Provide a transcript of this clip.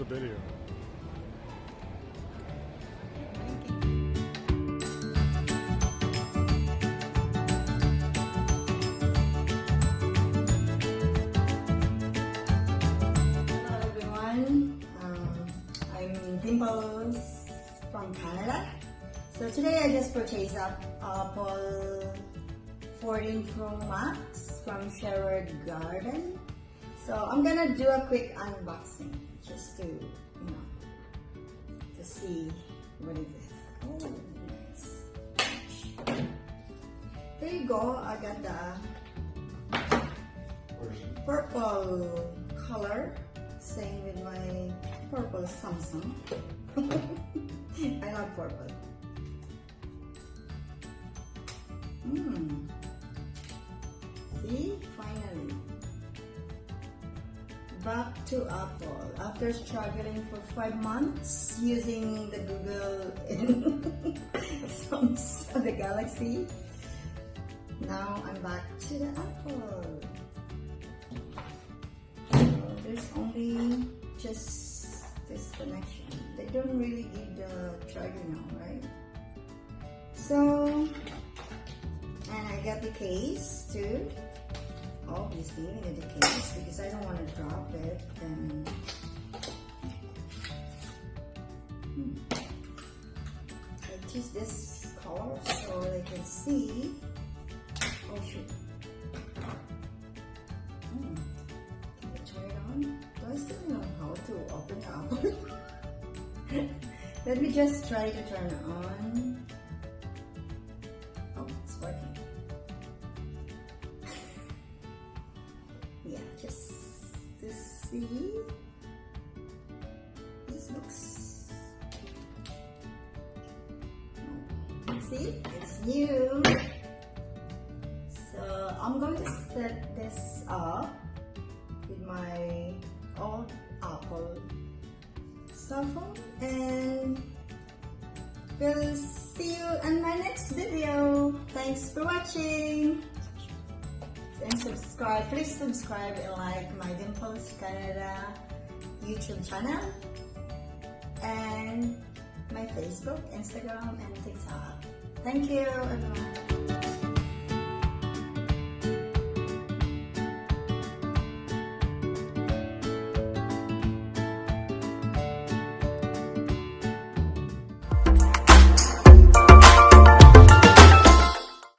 the video. Hello everyone, I'm Dimples from Canada. So today I just purchased a Apple 14 Pro Max from Sherwood Garden. So I'm gonna do a quick unboxing just to, to see what is this. Oh, nice. There you go. I got the purple color. Same with my purple Samsung. I love purple. See, finally. Back to Apple after struggling for 5 months using the Google and the Galaxy. Now I'm back to the Apple. So there's only just this connection. They don't really give the charger now, right? So, and I got the case too. Obviously, I need the case because I don't want to drop it. And I choose this color so they can see. Oh shoot! Can I turn it on? Do I still know how to open the Apple? Let me just try to turn it on. Oh, it's working. Yeah, just to see. This looks. See, it's new. So I'm going to set this up with my old Apple cell phone, and we'll see you in my next video. Thanks for watching. And subscribe, please subscribe and like my Dimples Canada YouTube channel and my Facebook, Instagram and TikTok. Thank you everyone.